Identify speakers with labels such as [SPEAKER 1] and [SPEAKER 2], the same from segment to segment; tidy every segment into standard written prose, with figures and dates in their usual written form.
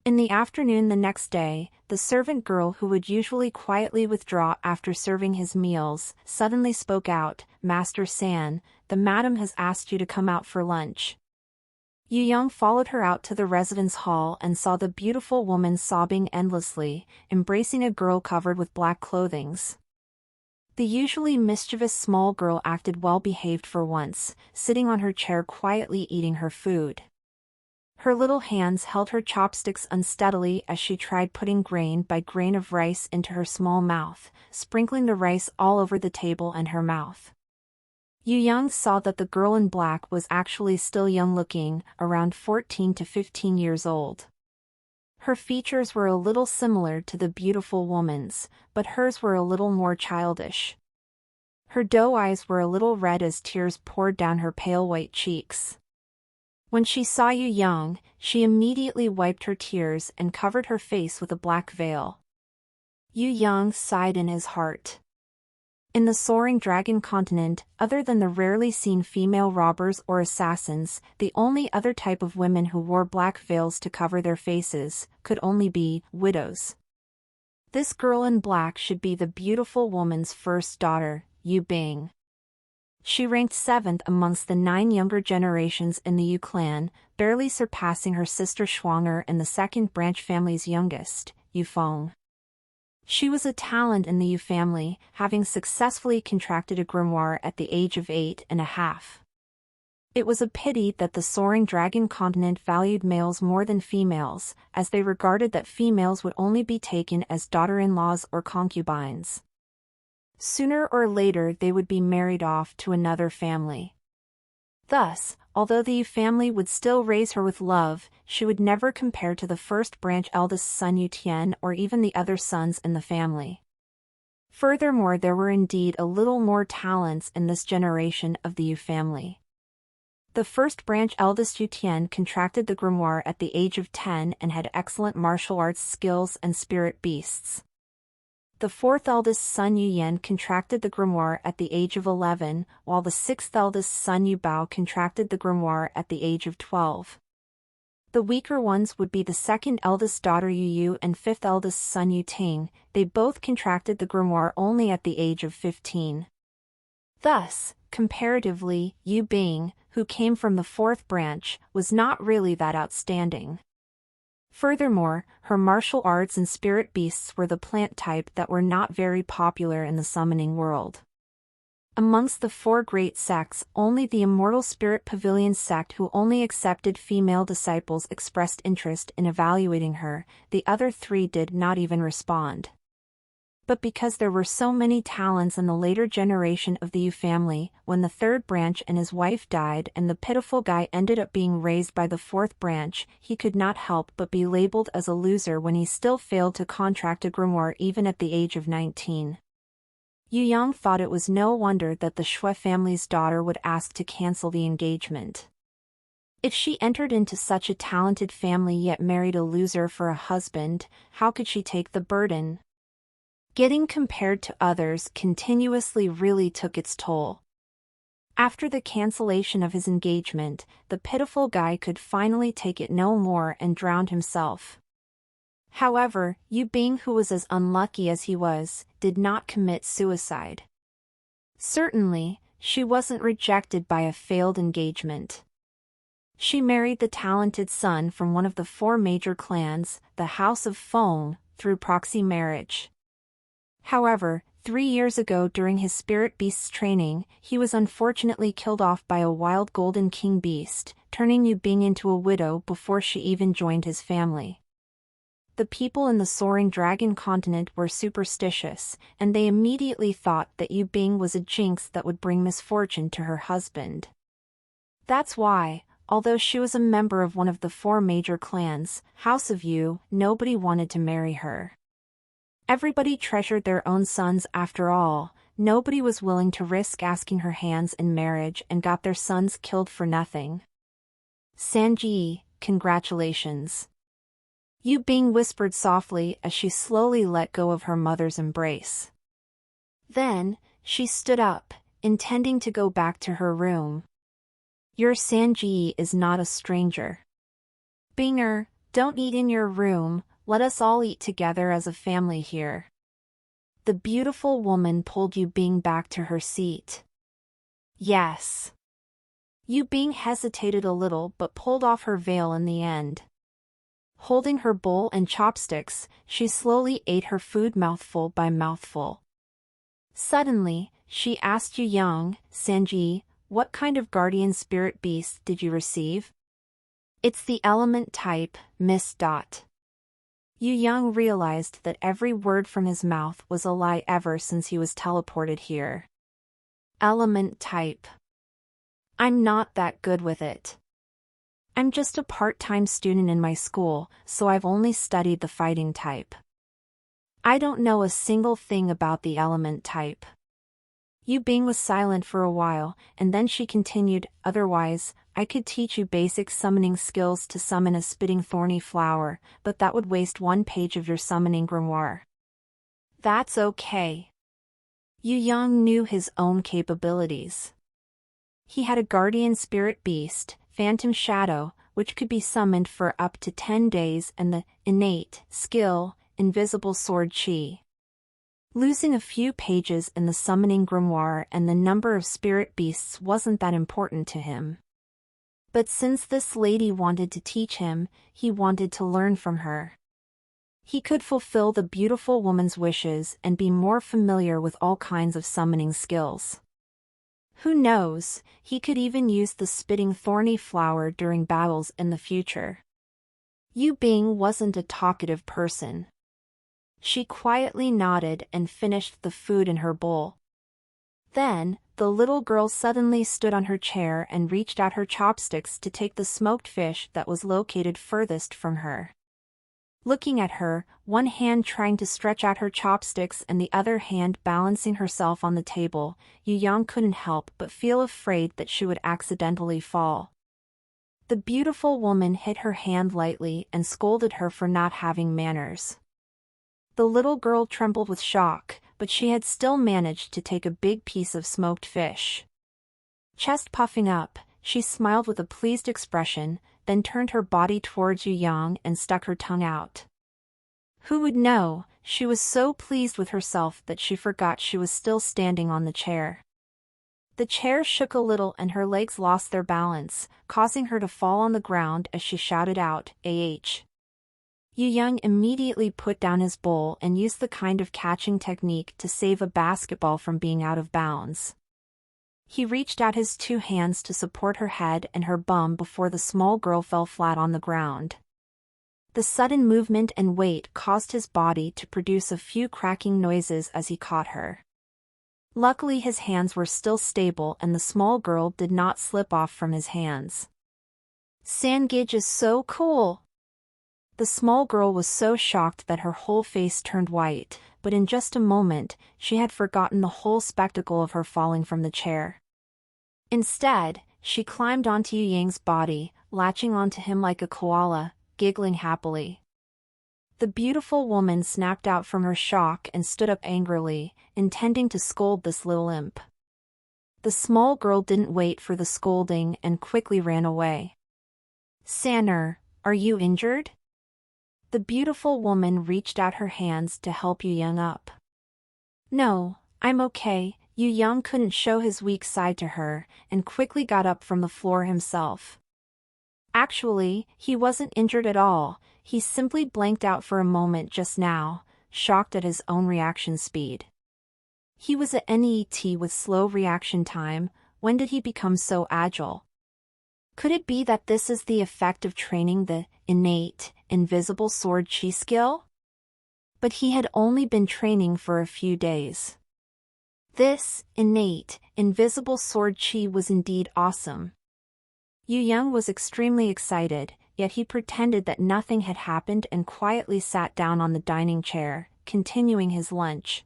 [SPEAKER 1] In the afternoon the next day, the servant girl who would usually quietly withdraw after serving his meals, suddenly spoke out, "Master San, the madam has asked you to come out for lunch." Yu Young followed her out to the residence hall and saw the beautiful woman sobbing endlessly, embracing a girl covered with black clothings. The usually mischievous small girl acted well behaved for once, sitting on her chair quietly eating her food. Her little hands held her chopsticks unsteadily as she tried putting grain by grain of rice into her small mouth, sprinkling the rice all over the table and her mouth. Yu Young saw that the girl in black was actually still young-looking, around 14 to 15 years old. Her features were a little similar to the beautiful woman's, but hers were a little more childish. Her doe eyes were a little red as tears poured down her pale white cheeks. When she saw Yu Young, she immediately wiped her tears and covered her face with a black veil. Yu Young sighed in his heart. In the soaring dragon continent, other than the rarely seen female robbers or assassins, the only other type of women who wore black veils to cover their faces could only be widows. This girl in black should be the beautiful woman's first daughter, Yu Bing. She ranked 7th amongst the 9 younger generations in the Yu clan, barely surpassing her sister Schwanger and the second branch family's youngest, Yu Feng. She was a talent in the Yu family, having successfully contracted a grimoire at the age of 8.5. It was a pity that the soaring dragon continent valued males more than females, as they regarded that females would only be taken as daughter-in-laws or concubines. Sooner or later they would be married off to another family. Thus, although the Yu family would still raise her with love, she would never compare to the first branch eldest son Yu Tian or even the other sons in the family. Furthermore, there were indeed a little more talents in this generation of the Yu family. The first branch eldest Yu Tian contracted the grimoire at the age of 10 and had excellent martial arts skills and spirit beasts. The fourth eldest son Yu Yan contracted the grimoire at the age of 11, while the sixth eldest son Yu Bao contracted the grimoire at the age of 12. The weaker ones would be the second eldest daughter Yu Yu and fifth eldest son Yu Ting. They both contracted the grimoire only at the age of 15. Thus, comparatively, Yu Bing, who came from the fourth branch, was not really that outstanding. Furthermore, her martial arts and spirit beasts were the plant type that were not very popular in the summoning world. Amongst the 4 great sects, only the Immortal Spirit Pavilion sect who only accepted female disciples expressed interest in evaluating her, the other 3 did not even respond. But because there were so many talents in the later generation of the Yu family, when the third branch and his wife died and the pitiful guy ended up being raised by the fourth branch, he could not help but be labeled as a loser when he still failed to contract a grimoire even at the age of 19. Yu Yang thought it was no wonder that the Shui family's daughter would ask to cancel the engagement. If she entered into such a talented family yet married a loser for a husband, how could she take the burden? Getting compared to others continuously really took its toll. After the cancellation of his engagement, the pitiful guy could finally take it no more and drowned himself. However, Yu Bing, who was as unlucky as he was, did not commit suicide. Certainly, she wasn't rejected by a failed engagement. She married the talented son from one of the 4 major clans, the House of Feng, through proxy marriage. However, 3 years ago during his spirit beast's training, he was unfortunately killed off by a wild golden king beast, turning Yu Bing into a widow before she even joined his family. The people in the soaring dragon continent were superstitious, and they immediately thought that Yu Bing was a jinx that would bring misfortune to her husband. That's why, although she was a member of one of the 4 major clans, House of Yu, nobody wanted to marry her. Everybody treasured their own sons after all, nobody was willing to risk asking her hands in marriage and got their sons killed for nothing. Sanji, congratulations. Yu Bing whispered softly as she slowly let go of her mother's embrace. Then, she stood up, intending to go back to her room. Your Sanji is not a stranger. Binger, Don't eat in your room, let us all eat together as a family here. The beautiful woman pulled Yu Bing back to her seat. Yes. Yu Bing hesitated a little but pulled off her veil in the end. Holding her bowl and chopsticks, she slowly ate her food mouthful by mouthful. Suddenly, she asked Yu Yang, Sanji, what kind of guardian spirit beast did you receive? It's the element type, Miss. Yu Yang realized that every word from his mouth was a lie ever since he was teleported here. Element type. I'm not that good with it. I'm just a part-time student in my school, so I've only studied the fighting type. I don't know a single thing about the element type. Yu Bing was silent for a while, and then she continued, otherwise, I could teach you basic summoning skills to summon a spitting thorny flower, but that would waste 1 page of your summoning grimoire. That's okay. Yu Yang knew his own capabilities. He had a guardian spirit beast, Phantom Shadow, which could be summoned for up to 10 days, and the innate skill, Invisible Sword Chi. Losing a few pages in the summoning grimoire and the number of spirit beasts wasn't that important to him. But since this lady wanted to teach him, he wanted to learn from her. He could fulfill the beautiful woman's wishes and be more familiar with all kinds of summoning skills. Who knows, he could even use the spitting thorny flower during battles in the future. Yu Bing wasn't a talkative person. She quietly nodded and finished the food in her bowl. Then, the little girl suddenly stood on her chair and reached out her chopsticks to take the smoked fish that was located furthest from her. Looking at her, one hand trying to stretch out her chopsticks and the other hand balancing herself on the table, Yu Yang couldn't help but feel afraid that she would accidentally fall. The beautiful woman hit her hand lightly and scolded her for not having manners. The little girl trembled with shock, but she had still managed to take a big piece of smoked fish. Chest puffing up, she smiled with a pleased expression, then turned her body towards Yu Yang and stuck her tongue out. Who would know, she was so pleased with herself that she forgot she was still standing on the chair. The chair shook a little and her legs lost their balance, causing her to fall on the ground as she shouted out, "Ah!" Yu Yang immediately put down his bowl and used the kind of catching technique to save a basketball from being out of bounds. He reached out his 2 hands to support her head and her bum before the small girl fell flat on the ground. The sudden movement and weight caused his body to produce a few cracking noises as he caught her. Luckily his hands were still stable and the small girl did not slip off from his hands. Sangage is so cool! The small girl was so shocked that her whole face turned white, but in just a moment, she had forgotten the whole spectacle of her falling from the chair. Instead, she climbed onto Yu Yang's body, latching onto him like a koala, giggling happily. The beautiful woman snapped out from her shock and stood up angrily, intending to scold this little imp. The small girl didn't wait for the scolding and quickly ran away. "Sanner, are you injured?" The beautiful woman reached out her hands to help Yu Yang up. "No, I'm okay." Yu Yang couldn't show his weak side to her, and quickly got up from the floor himself. Actually, he wasn't injured at all, he simply blanked out for a moment just now, shocked at his own reaction speed. He was a NET with slow reaction time, when did he become so agile? Could it be that this is the effect of training the innate, invisible sword chi skill? But he had only been training for a few days. This innate, invisible sword chi was indeed awesome. Yu Yang was extremely excited, yet he pretended that nothing had happened and quietly sat down on the dining chair, continuing his lunch.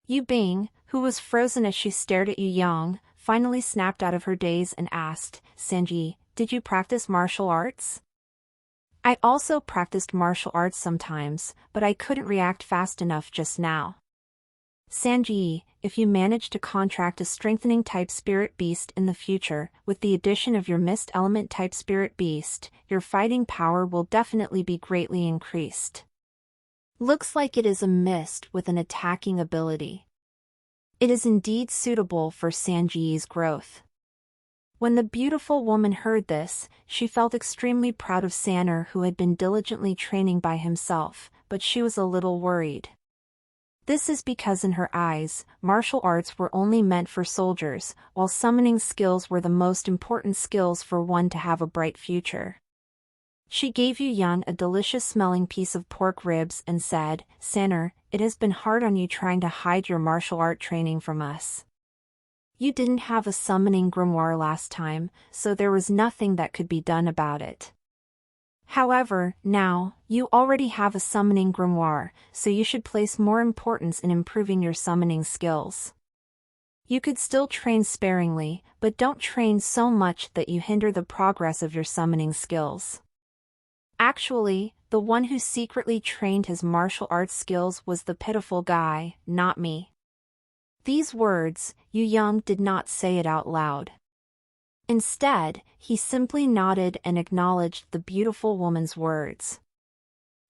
[SPEAKER 1] Yu Bing, who was frozen as she stared at Yu Yang, finally snapped out of her daze and asked, "Sanji, did you practice martial arts?" "I also practiced martial arts sometimes, but I couldn't react fast enough just now." Sanji, if you manage to contract a strengthening type spirit beast in the future, with the addition of your mist element type spirit beast, your fighting power will definitely be greatly increased. Looks like it is a mist with an attacking ability. It is indeed suitable for Sanji's growth. When the beautiful woman heard this, she felt extremely proud of Sanner, who had been diligently training by himself, but she was a little worried. This is because in her eyes, martial arts were only meant for soldiers, while summoning skills were the most important skills for one to have a bright future. She gave Yu Yang a delicious-smelling piece of pork ribs and said, "Sanner, it has been hard on you trying to hide your martial art training from us. You didn't have a summoning grimoire last time, so there was nothing that could be done about it. However, now, you already have a summoning grimoire, so you should place more importance in improving your summoning skills. You could still train sparingly, but don't train so much that you hinder the progress of your summoning skills." Actually, the one who secretly trained his martial arts skills was the pitiful guy, not me. These words, Yu Yang did not say it out loud. Instead, he simply nodded and acknowledged the beautiful woman's words.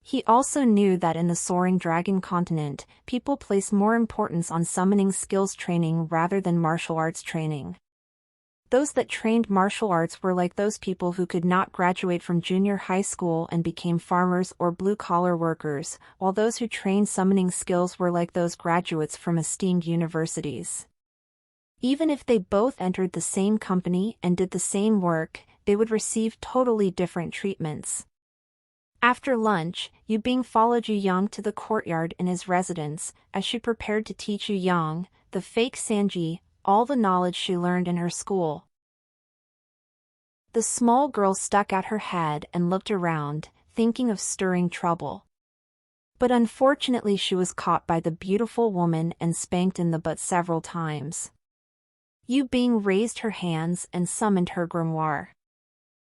[SPEAKER 1] He also knew that in the Soaring Dragon continent, people place more importance on summoning skills training rather than martial arts training. Those that trained martial arts were like those people who could not graduate from junior high school and became farmers or blue-collar workers, while those who trained summoning skills were like those graduates from esteemed universities. Even if they both entered the same company and did the same work, they would receive totally different treatments. After lunch, Yu Bing followed Yu Yang to the courtyard in his residence, as she prepared to teach Yu Yang, the fake Sanji, all the knowledge she learned in her school. The small girl stuck out her head and looked around, thinking of stirring trouble. But unfortunately she was caught by the beautiful woman and spanked in the butt several times. Yu Bing raised her hands and summoned her grimoire.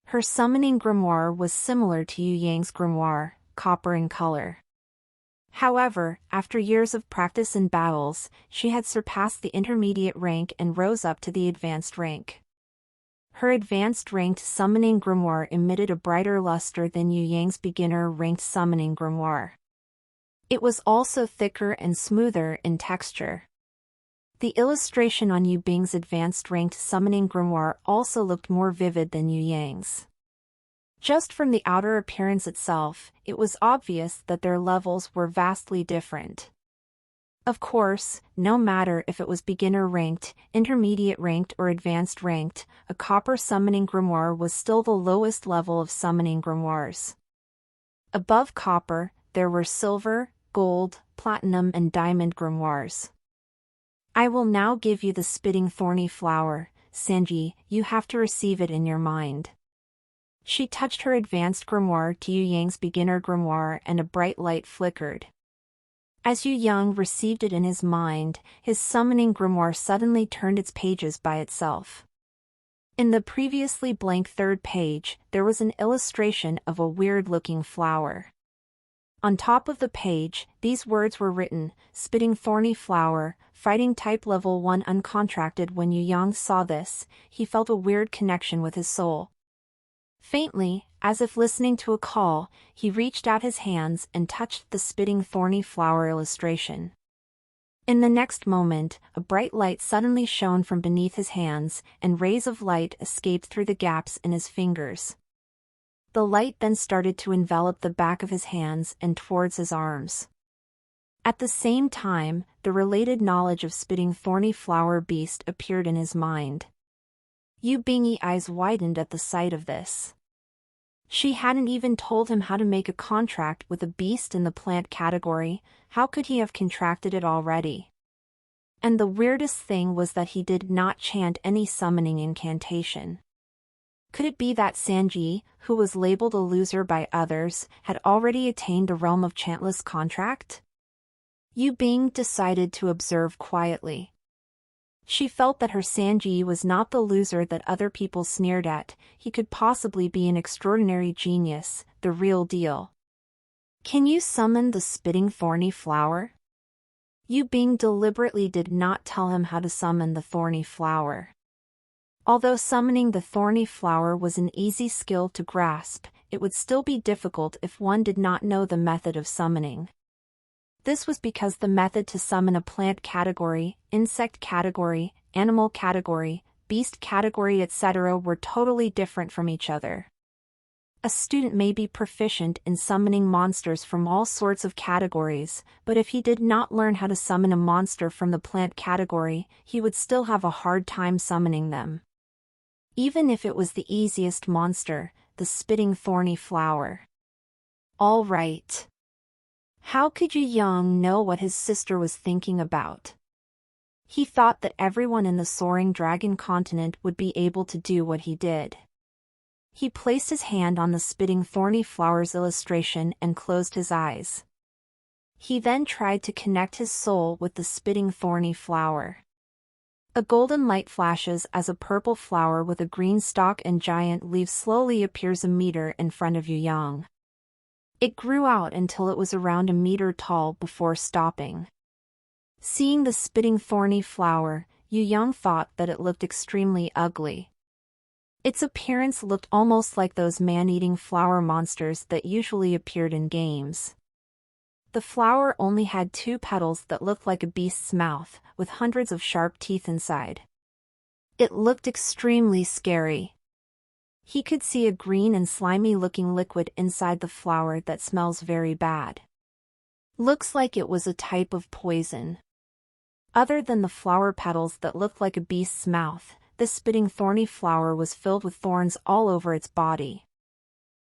[SPEAKER 1] Her summoning grimoire was similar to Yu Yang's grimoire, copper in color. However, after years of practice in battles, she had surpassed the intermediate rank and rose up to the advanced rank. Her advanced ranked summoning grimoire emitted a brighter luster than Yu Yang's beginner ranked summoning grimoire. It was also thicker and smoother in texture. The illustration on Yu Bing's advanced ranked summoning grimoire also looked more vivid than Yu Yang's. Just from the outer appearance itself, it was obvious that their levels were vastly different. Of course, no matter if it was beginner ranked, intermediate ranked or advanced ranked, a copper summoning grimoire was still the lowest level of summoning grimoires. Above copper, there were silver, gold, platinum and diamond grimoires. "I will now give you the spitting thorny flower, Sanji, you have to receive it in your mind." She touched her advanced grimoire to Yu Yang's beginner grimoire and a bright light flickered. As Yu Yang received it in his mind, his summoning grimoire suddenly turned its pages by itself. In the previously blank third page, there was an illustration of a weird-looking flower. On top of the page, these words were written, "Spitting thorny flower, fighting type level 1 uncontracted." When Yu Yang saw this, he felt a weird connection with his soul. Faintly, as if listening to a call, he reached out his hands and touched the spitting thorny flower illustration. In the next moment, a bright light suddenly shone from beneath his hands, and rays of light escaped through the gaps in his fingers. The light then started to envelop the back of his hands and towards his arms. At the same time, the related knowledge of spitting thorny flower beast appeared in his mind. Yu Bing's eyes widened at the sight of this. She hadn't even told him how to make a contract with a beast in the plant category. How could he have contracted it already? And the weirdest thing was that he did not chant any summoning incantation. Could it be that Sanji, who was labeled a loser by others, had already attained the realm of chantless contract? Yu Bing decided to observe quietly. She felt that her Sanji was not the loser that other people sneered at. He could possibly be an extraordinary genius, the real deal. "Can you summon the spitting thorny flower?" Yu Bing deliberately did not tell him how to summon the thorny flower. Although summoning the thorny flower was an easy skill to grasp, it would still be difficult if one did not know the method of summoning. This was because the method to summon a plant category, insect category, animal category, beast category, etc. were totally different from each other. A student may be proficient in summoning monsters from all sorts of categories, but if he did not learn how to summon a monster from the plant category, he would still have a hard time summoning them. Even if it was the easiest monster, the spitting thorny flower. All right. How could Yu Yang know what his sister was thinking about? He thought that everyone in the soaring dragon continent would be able to do what he did. He placed his hand on the spitting thorny flower's illustration and closed his eyes. He then tried to connect his soul with the spitting thorny flower. A golden light flashes as a purple flower with a green stalk and giant leaves slowly appears a meter in front of Yu Yang. It grew out until it was around a meter tall before stopping. Seeing the spitting thorny flower, Yu Yang thought that it looked extremely ugly. Its appearance looked almost like those man-eating flower monsters that usually appeared in games. The flower only had 2 petals that looked like a beast's mouth, with hundreds of sharp teeth inside. It looked extremely scary. He could see a green and slimy-looking liquid inside the flower that smells very bad. Looks like it was a type of poison. Other than the flower petals that looked like a beast's mouth, this spitting thorny flower was filled with thorns all over its body.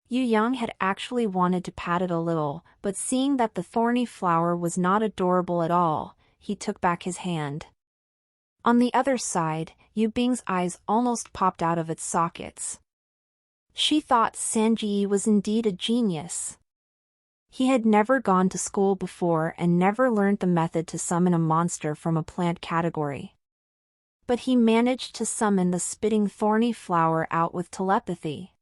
[SPEAKER 1] Yu Yang had actually wanted to pat it a little, but seeing that the thorny flower was not adorable at all, he took back his hand. On the other side, Yu Bing's eyes almost popped out of its sockets. She thought Sanji was indeed a genius. He had never gone to school before and never learned the method to summon a monster from a plant category. But he managed to summon the spitting thorny flower out with telepathy.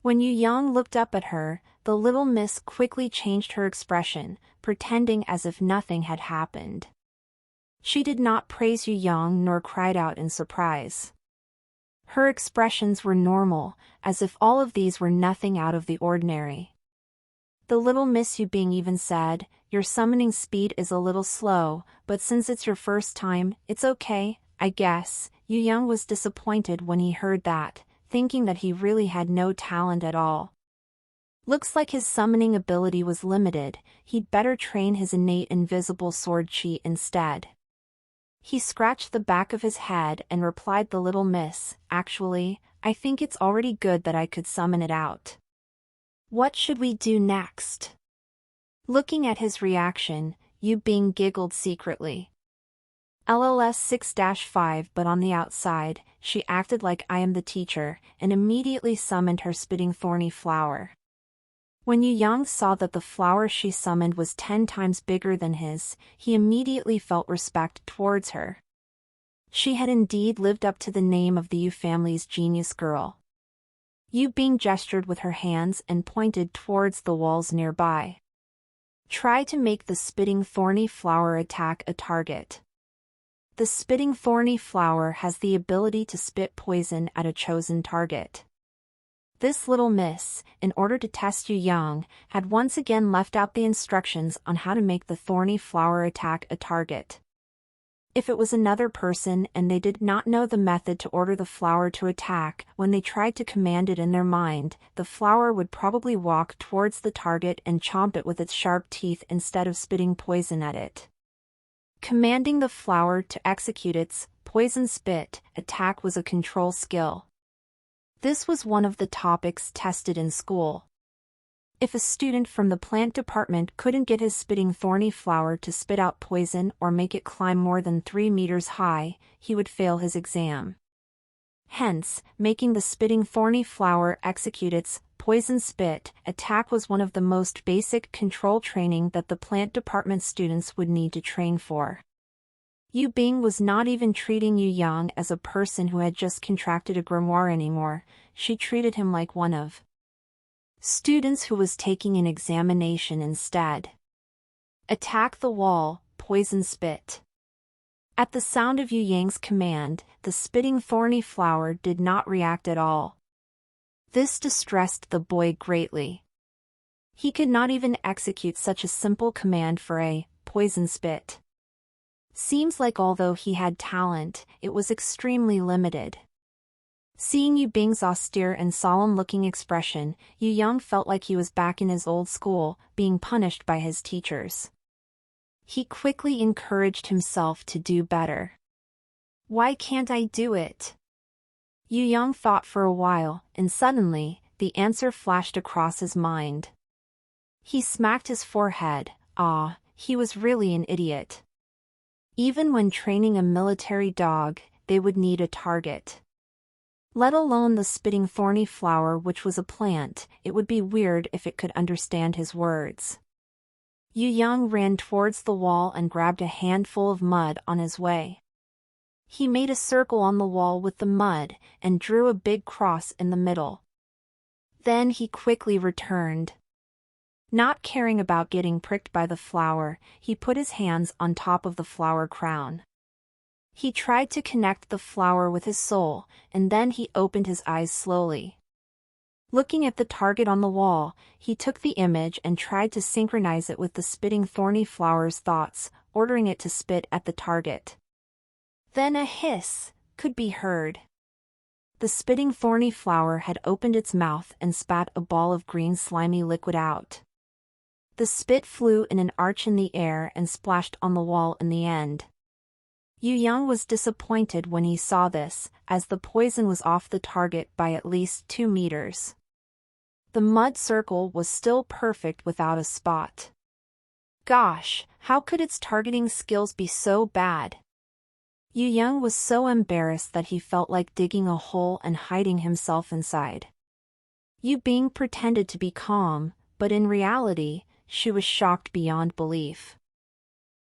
[SPEAKER 1] When Yu Yang looked up at her, the little miss quickly changed her expression, pretending as if nothing had happened. She did not praise Yu Yang nor cried out in surprise. Her expressions were normal, as if all of these were nothing out of the ordinary. The little Miss Yu Bing even said, "Your summoning speed is a little slow, but since it's your first time, it's okay, I guess." Yu Yang was disappointed when he heard that, thinking that he really had no talent at all. Looks like his summoning ability was limited, he'd better train his innate invisible sword chi instead. He scratched the back of his head and replied, "The little miss, actually, I think it's already good that I could summon it out. What should we do next?" Looking at his reaction, Yu Bing giggled secretly. LLS 6-5 but on the outside, she acted like I am the teacher, and immediately summoned her spitting thorny flower. When Yu Yang saw that the flower she summoned was 10 times bigger than his, he immediately felt respect towards her. She had indeed lived up to the name of the Yu family's genius girl. Yu Bing gestured with her hands and pointed towards the walls nearby. Try to make the spitting thorny flower attack a target. The spitting thorny flower has the ability to spit poison at a chosen target. This little miss, in order to test Yu Yang, had once again left out the instructions on how to make the thorny flower attack a target. If it was another person and they did not know the method to order the flower to attack, when they tried to command it in their mind, the flower would probably walk towards the target and chomp it with its sharp teeth instead of spitting poison at it. Commanding the flower to execute its poison spit attack was a control skill. This was one of the topics tested in school. If a student from the plant department couldn't get his spitting thorny flower to spit out poison or make it climb more than 3 meters high, he would fail his exam. Hence, making the spitting thorny flower execute its poison spit attack was one of the most basic control training that the plant department students would need to train for. Yu Bing was not even treating Yu Yang as a person who had just contracted a grimoire anymore, she treated him like one of students who was taking an examination instead. Attack the wall, poison spit. At the sound of Yu Yang's command, the spitting thorny flower did not react at all. This distressed the boy greatly. He could not even execute such a simple command for a poison spit. Seems like although he had talent, it was extremely limited. Seeing Yu Bing's austere and solemn-looking expression, Yu Yang felt like he was back in his old school, being punished by his teachers. He quickly encouraged himself to do better. Why can't I do it? Yu Yang thought for a while, and suddenly, the answer flashed across his mind. He smacked his forehead. He was really an idiot. Even when training a military dog, they would need a target. Let alone the spitting thorny flower, which was a plant. It would be weird if it could understand his words. Yu Yang ran towards the wall and grabbed a handful of mud on his way. He made a circle on the wall with the mud, and drew a big cross in the middle. Then he quickly returned. Not caring about getting pricked by the flower, he put his hands on top of the flower crown. He tried to connect the flower with his soul, and then he opened his eyes slowly. Looking at the target on the wall, he took the image and tried to synchronize it with the spitting thorny flower's thoughts, ordering it to spit at the target. Then a hiss could be heard. The spitting thorny flower had opened its mouth and spat a ball of green slimy liquid out. The spit flew in an arch in the air and splashed on the wall in the end. Yu Yang was disappointed when he saw this, as the poison was off the target by at least 2 meters. The mud circle was still perfect without a spot. Gosh, how could its targeting skills be so bad? Yu Yang was so embarrassed that he felt like digging a hole and hiding himself inside. Yu Bing pretended to be calm, but in reality, she was shocked beyond belief.